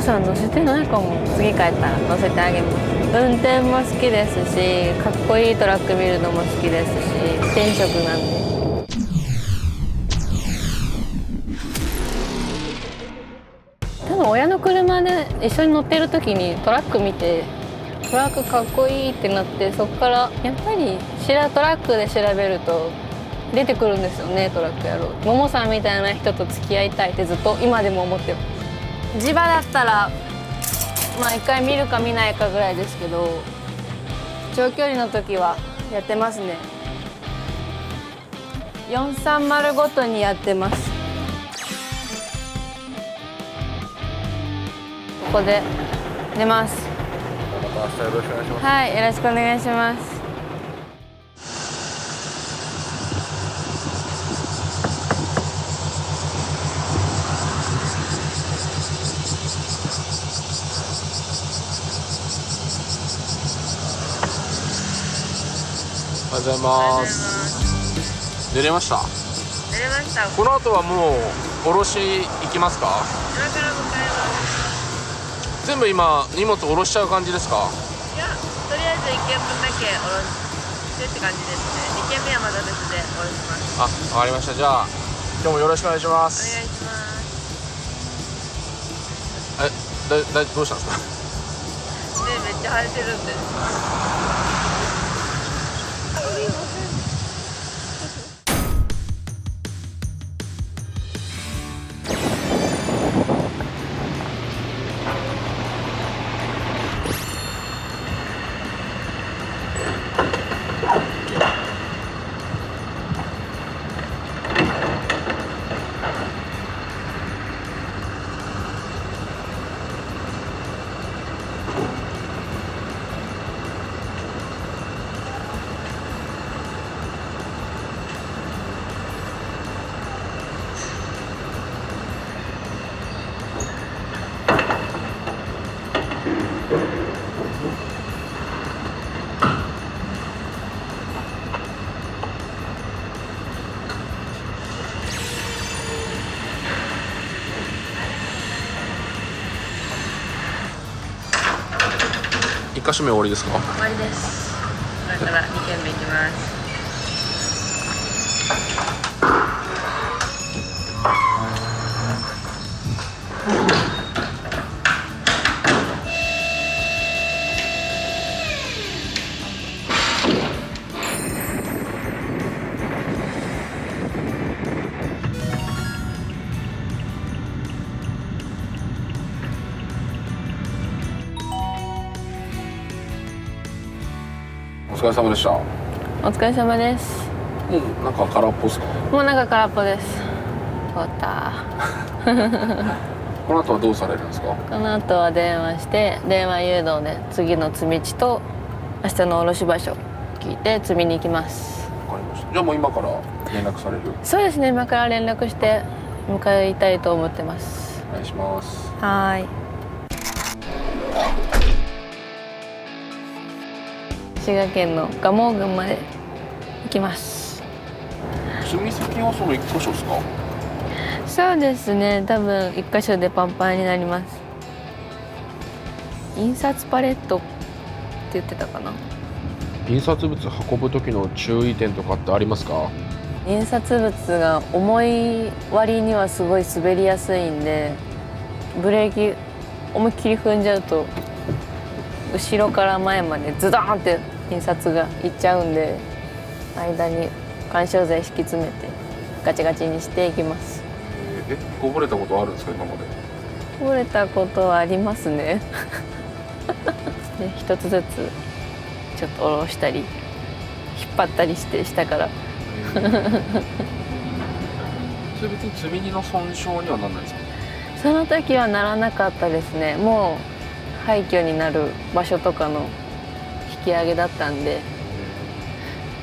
さん乗せてないかも。次帰ったら乗せてあげます。運転も好きですし、かっこいいトラック見るのも好きですし、転職なんで。多分親の車で一緒に乗ってる時にトラック見て、トラックかっこいいってなって、そこからやっぱりトラックで調べると出てくるんですよね。トラックやろう、ももさんみたいな人と付き合いたいってずっと今でも思ってます。地場だったらまあ一回見るか見ないかぐらいですけど、長距離の時はやってますね。430ごとにやってます。ここで寝ます。また明日よろしくお願いします。はい、よろしくお願いします。おはようございます。寝れました？寝れました。この後はもうおろし行きますか？今から向かいます。全部今荷物下ろしちゃう感じですか？いや、とりあえず1軒分だけ下ろしてって感じですね。2軒目はまだ別で下ろします。あ、わかりました。じゃあ今日もよろしくお願いしまお願いす。します。どうしたんですか？目めっちゃ腫れてるんで。1箇所目終わりですか？終わりです。これから2軒目行きます。お疲れ様でした。お疲れ様です。もうなんか空っぽですか？もう中空っぽです。終わった。この後はどうされるんですか？この後は電話して、電話誘導で次の積み地と明日の卸場所聞いて積みに行きます。わかりました。じゃあもう今から連絡される？そうですね、今から連絡して向かいたいと思ってます。お願いします。はい。滋賀県の蒲生郡まで行きます。積み先はその1箇所ですか？そうですね、多分1箇所でパンパンになります。印刷パレットって言ってたかな。印刷物運ぶ時の注意点とかってありますか？印刷物が重い割にはすごい滑りやすいんで、ブレーキ思いっきり踏んじゃうと後ろから前までズドーンって印刷がいっちゃうんで、間に緩衝材敷き詰めてガチガチにしていきます。こぼれたことあるんですか今まで？こぼれたことはありますね。で一つずつちょっと下ろしたり引っ張ったりして下から。それ別に積み荷の損傷にはならないですか？その時はならなかったですね。もう廃墟になる場所とかの引き上げだったんで、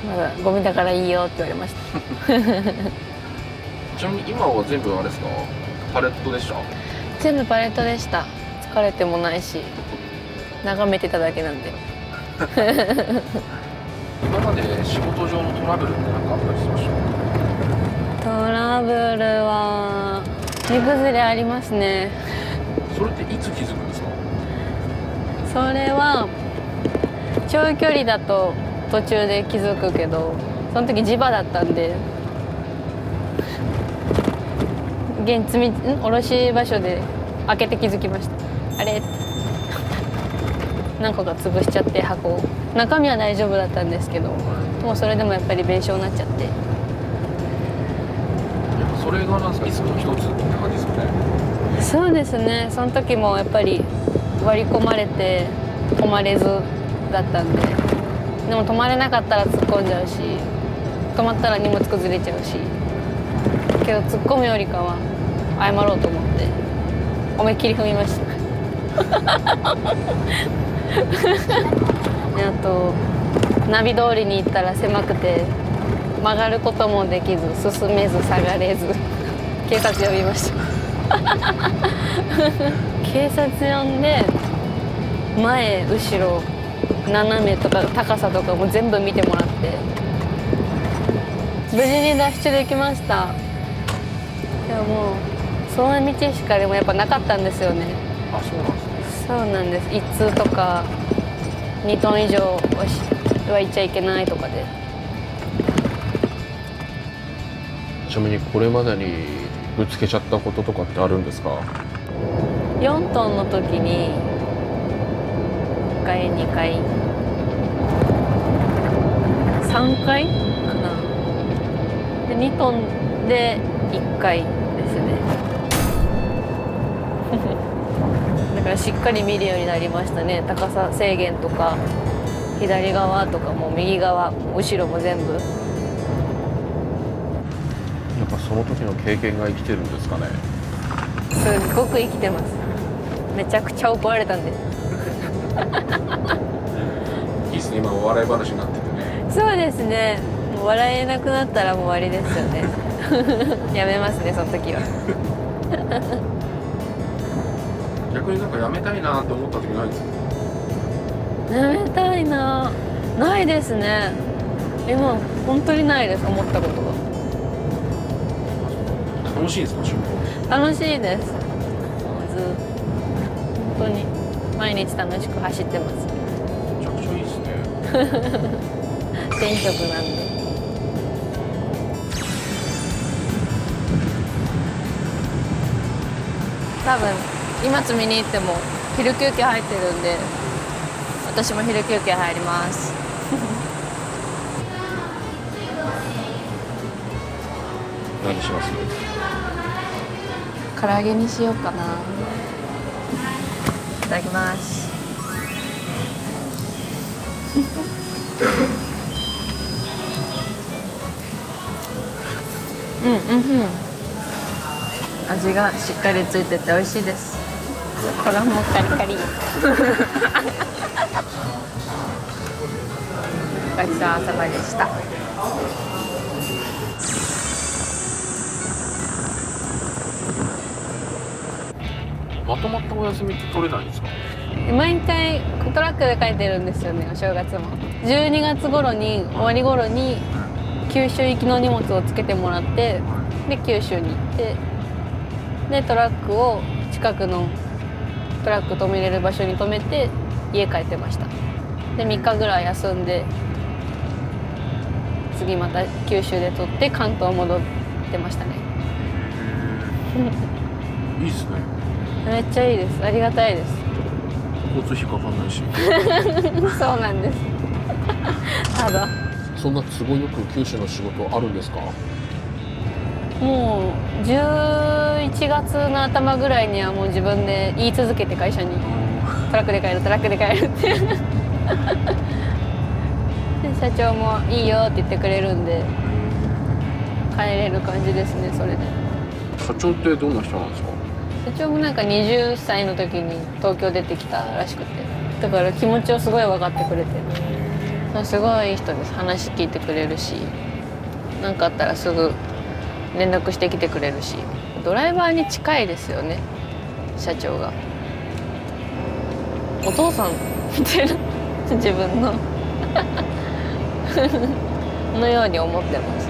まだゴミだからいいよって言われました。ちなみに今は全部あれですか？パレットでした？全部パレットでした。疲れてもないし眺めてただけなんで。今まで仕事上のトラブルって何かあったりしました？トラブルは荷崩れありますね。そそれっていつ気づくんですか？それは長距離だと途中で気づくけど、その時地場だったんで卸場所で開けて気づきました。あれ何個か潰しちゃって、箱中身は大丈夫だったんですけど、もうそれでもやっぱり弁償になっちゃって。やっぱそれがなんですか、リスクの一つって感じですかね。そうですね、その時もやっぱり割り込まれて止まれずだったんで、でも止まれなかったら突っ込んじゃうし、止まったら荷物崩れちゃうし、けど突っ込むよりかは謝ろうと思って思いっきり踏みましたで、あとナビ通りに行ったら狭くて曲がることもできず、進めず下がれず、警察呼びました警察呼んで、前後ろ斜めとか高さとかも全部見てもらって、無事に脱出できました。でももうその道しかでもやっぱなかったんですよね。あ、そうなんですね。そうなんです。1通とか2トン以上は行っちゃいけないとかで。ちなみにこれまでにぶつけちゃったこととかってあるんですか4トンの時に1回2回3回かな。で2トンで1回ですねだからしっかり見るようになりましたね。高さ制限とか左側とかも右側後ろも全部。やっぱその時の経験が生きてるんですかね。すっごく生きてます。めちゃくちゃ怒られたんでいいですね、今お笑い話になっててね。そうですね、もう笑えなくなったらもう終わりですよねやめますね、その時は逆になんかやめたいなって思った時ないですか？やめたいな、ないですね。今本当にないです、思ったことが。楽しいんですか、仕事？楽しいです。もう本当に毎日楽しく走ってます。めちゃくちゃいいですね転職なんで。多分今積みに行っても昼休憩入ってるんで、私も昼休憩入ります何します？唐揚げにしようかな。いただきます味がしっかりついてて美味しいです。衣もカリカリごちそうさまでした。まとまったお休みって取れないんですか？毎回トラックで帰ってるんですよね、お正月も。12月頃に終わり頃に九州行きの荷物をつけてもらって、で九州に行って、でトラックを近くのトラック止めれる場所に止めて家帰ってました。で3日ぐらい休んで、次また九州で取って関東戻ってましたねいいですね。めっちゃいいです。ありがたいです交通費かかんないしそうなんですただそんな都合よく九州の仕事あるんですか？もう11月の頭ぐらいにはもう自分で言い続けて、会社にトラックで帰るトラックで帰るってで社長もいいよって言ってくれるんで帰れる感じですね。それで社長ってどんな人なんですか？社長もなんか20歳の時に東京出てきたらしくて、だから気持ちをすごい分かってくれて、すごいいい人です。話聞いてくれるし、何かあったらすぐ連絡してきてくれるし、ドライバーに近いですよね、社長が。お父さんみたいな自分ののように思ってます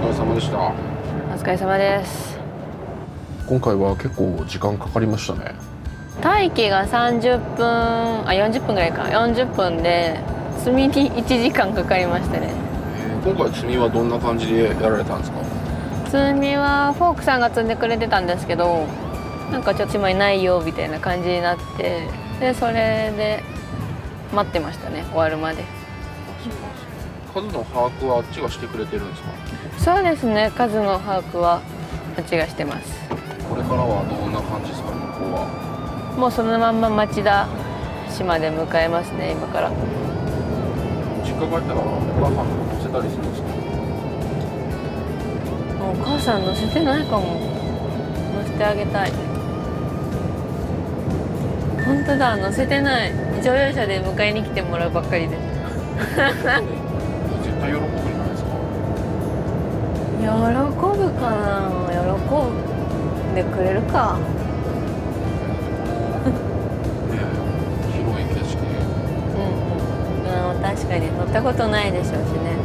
疲れ様でした。お疲れ様です。今回は結構時間かかりましたね。待機が30分40分ぐらいか、40分で積みに1時間かかりましたね。今回積みはどんな感じでやられたんですか？積みはフォークさんが積んでくれてたんですけど、なんかちょっと1枚ないよみたいな感じになって、でそれで待ってましたね、終わるまで。数の把握はあっちがしてくれてるんですか？そうですね、数の把握はあっちがしてます。これからはどんな感じですか？向こうはもうそのまんま町田市まで向かえますね、今から。実家帰ったらお母さん乗せたりするんですか？お母さん乗せてないかも。乗せてあげたい。本当だ、乗せてない。乗用車で迎えに来てもらうばっかりで絶対喜ぶんじゃないですか？喜ぶかな。喜んでくれるか。広い景色。確かに乗ったことないでしょうしね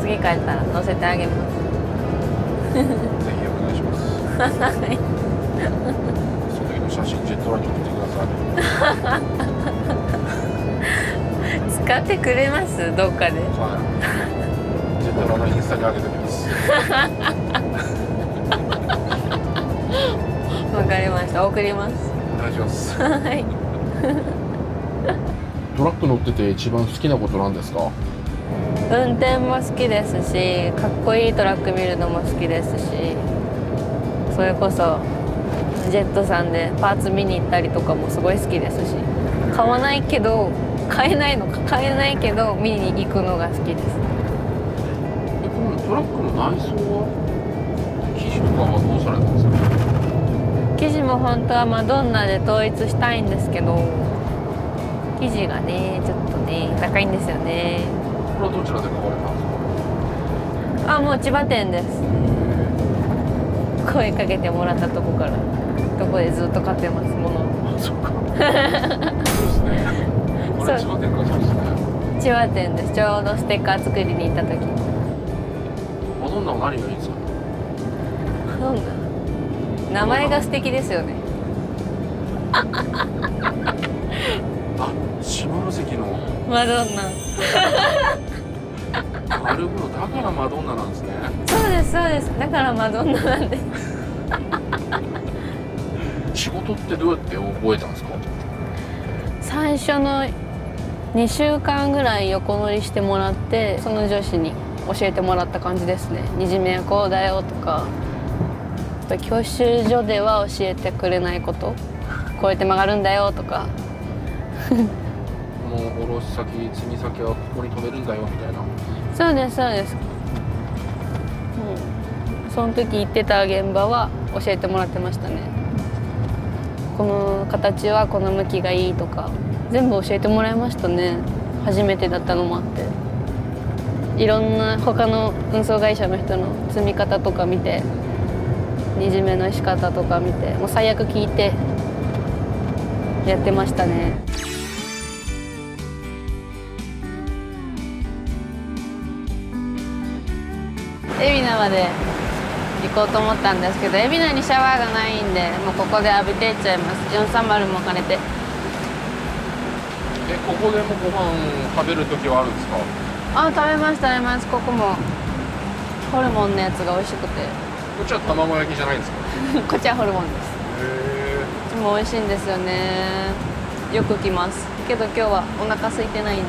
次帰ったら乗せてあげますぜひお願いしますはいその時の写真ジェットラに送ってください。使ってくれます？どっかで。はい。ジェットラのインスタに上げておきます。わかりました。送ります。お願いします。はい。トラック乗ってて一番好きなことなんですか？運転も好きですし、かっこいいトラック見るのも好きですし、それこそジェットさんでパーツ見に行ったりとかもすごい好きですし、買わないけど買えないけど見に行くのが好きです。このトラックの内装は生地とかはどうされたんですか？生地も本当はマドンナで統一したいんですけど、生地がねちょっとね高いんですよね。これはどちらで買われたんですか？もう千葉店です。声かけてもらったとこからどこでずっと買ってますもの。そうかそうですね。これ千葉店か。そうですね。千葉店です。ちょうどステッカー作りに行った時。マドンナは何がいいですか？名前が素敵ですよね。下関のマドンナ。なるほど、だからマドンナなんですね。そうですそうです。だからマドンナなんです。仕事ってどうやって覚えたんですか？最初の2週間ぐらい横乗りしてもらって、その女子に教えてもらった感じですね。にじめはこうだよとか、教習所では教えてくれないこと、こうやって曲がるんだよとかこの卸先積み先はここに止めるんだよみたいな。そうですそうです。その時行ってた現場は教えてもらってましたね。この形はこの向きがいいとか全部教えてもらいましたね。初めてだったのもあって、いろんな他の運送会社の人の積み方とか見て、にじめの仕方とか見て、もう最悪聞いてやってましたね。海老名まで行こうと思ったんですけど、海老名にシャワーがないんで、もうここで浴びていっちゃいます。430も兼ねて。ここでもご飯食べる時はあるんですか？食べます食べます。ここもホルモンのやつが美味しくて。こっちは卵焼きじゃないんですか？こっちはホルモンです。へこっちも美味しいんですよね。よく来ますけど、今日はお腹空いてないんで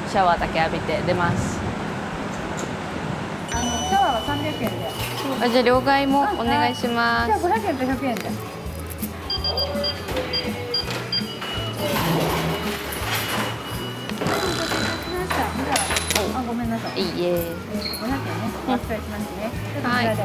シャワーだけ浴びて出ます。シャワーは300円で。じゃあ両替もお願いします。じゃあ500円と100円で。ごめんなさい。いいえ。500円ね。お預かりしますね。はい。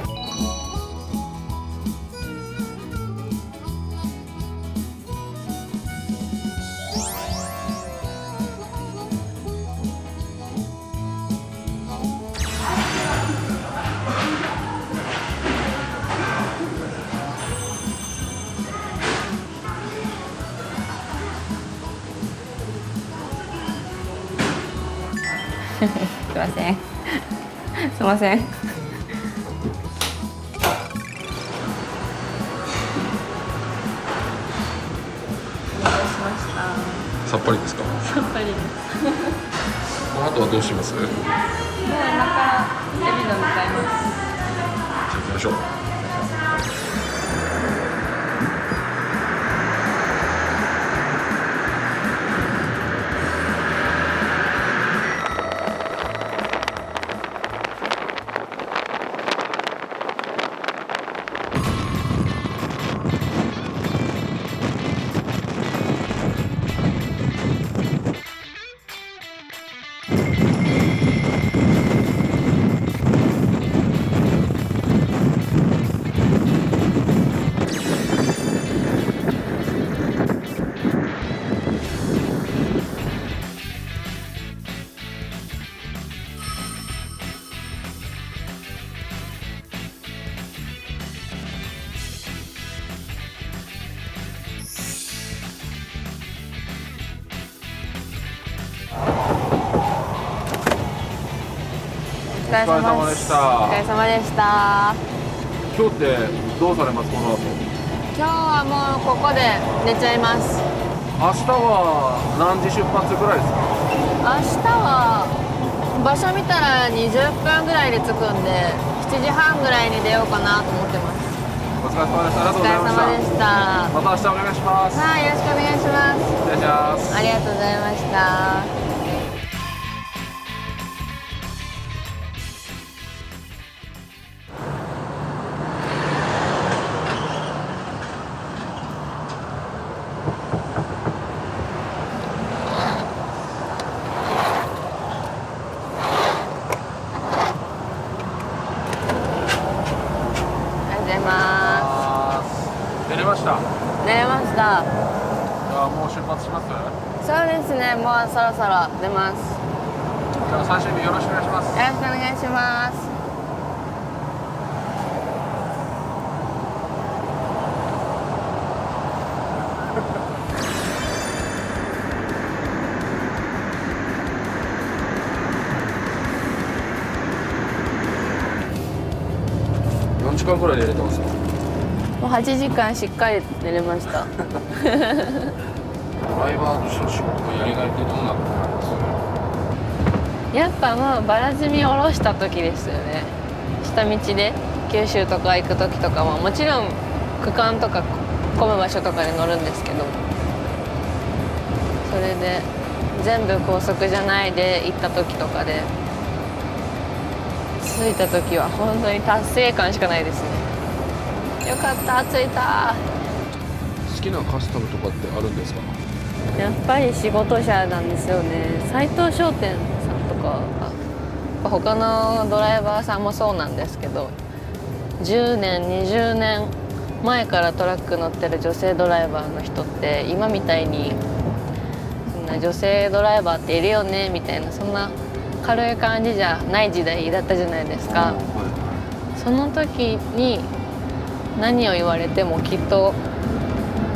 いませんすいません。さっぱりですか？さっぱりです。あとはどうします？じゃもう今からエビの向かいます。あ行きましょう。お疲れ様でした。お疲れ様でした。今日ってどうされます？この後。今日はもうここで寝ちゃいます。明日は何時出発ぐらいですか？明日は場所見たら20分ぐらいで着くんで、7時半ぐらいに出ようかなと思ってます。お疲れ様でした。ありがとうございました。お疲れ様でした。また明日お願いします。はい、よろしくお願いします。失礼します。ありがとうございました。寝れました。寝れました。じゃあもう出発します。そうですね、もうそろそろ出ます。じゃあ最終日よろしくお願いします。よろしくお願いします。何時間ぐらい寝れてますか？もう8時間しっかり寝れました。ドライバーとしての仕事のやりがいってどんなことなんですか？やっぱもうバラ積み下ろした時ですよね。下道で九州とか行く時とかももちろん区間とか混む場所とかで乗るんですけど、それで全部高速じゃないで行った時とかで着いた時は本当に達成感しかないですね。よかった、着いた。好きなカスタムとかってあるんですか？やっぱり仕事者なんですよね。斉藤商店さんとか他のドライバーさんもそうなんですけど、10年20年前からトラック乗ってる女性ドライバーの人って今みたいにそんな女性ドライバーっているよねみたいな、そんな軽い感じじゃない時代だったじゃないですか。その時に何を言われてもきっと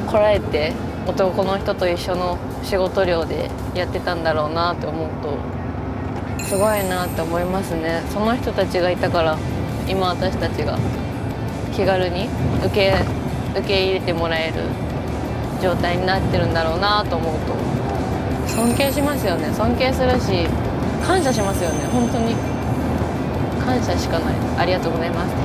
こらえて男の人と一緒の仕事量でやってたんだろうなって思うとすごいなって思いますね。その人たちがいたから今私たちが気軽に受け入れてもらえる状態になってるんだろうなと思うと尊敬しますよね。尊敬するし感謝しますよね。本当に感謝しかない。ありがとうございます。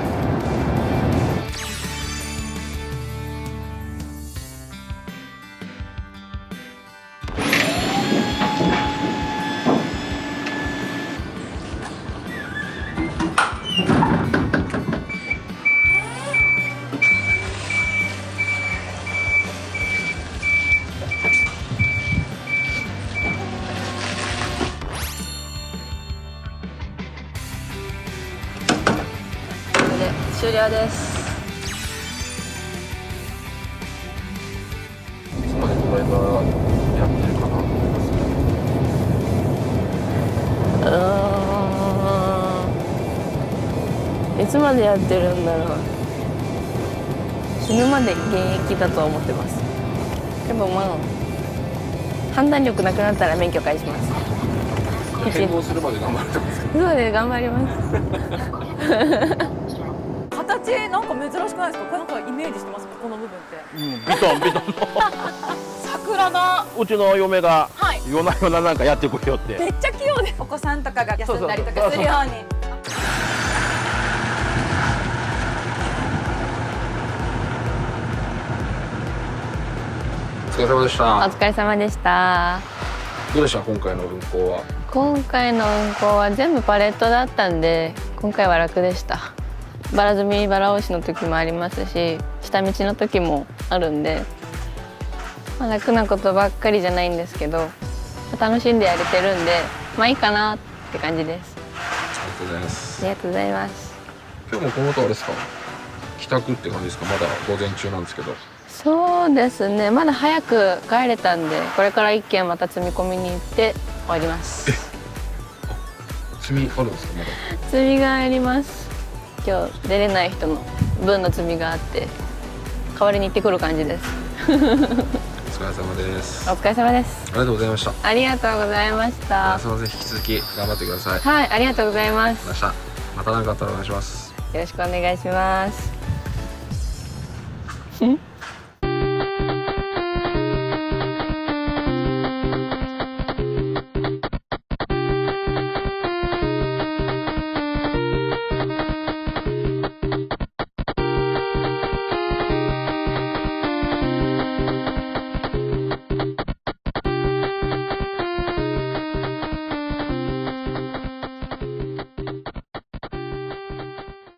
終了です。いつまでドライバーやってるかなと思います。いつまでやってるんだろう。死ぬまで現役だとは思ってます。でもまあ判断力なくなったら免許返します。変更するまで頑張るってことですか。そうです、頑張ります。形なんか珍しくないですか？これなんかイメージしてます？ここの部分って。ビトンビトンの桜がうちの嫁がはい夜な夜ななんかやってくれよってめっちゃ器用で、お子さんとかが休んだりとかするように。お疲れ様でしおた。疲れ様でした。どうでした今回の運行は。今回の運行は全部パレットだったんで、今回は楽でした。バラ積みバラ押しの時もありますし、下道の時もあるんで、まあ、楽なことばっかりじゃないんですけど、楽しんでやれてるんで、まあいいかなって感じです。ありがとうございます。ありがとうございます。今日もこの後あれですか。帰宅って感じですか。まだ午前中なんですけど。そうですね、まだ早く帰れたんで、これから一件また積み込みに行って終わります。積みあるんですかまだ。積みがあります。今日出れない人の分の積みがあって、代わりに行ってくる感じです。お疲れ様です。お疲れ様です。ありがとうございました。ありがとうございました。すみません、引き続き頑張ってください。はい、ありがとうございます。明日また何かあったらお願いします。よろしくお願いします。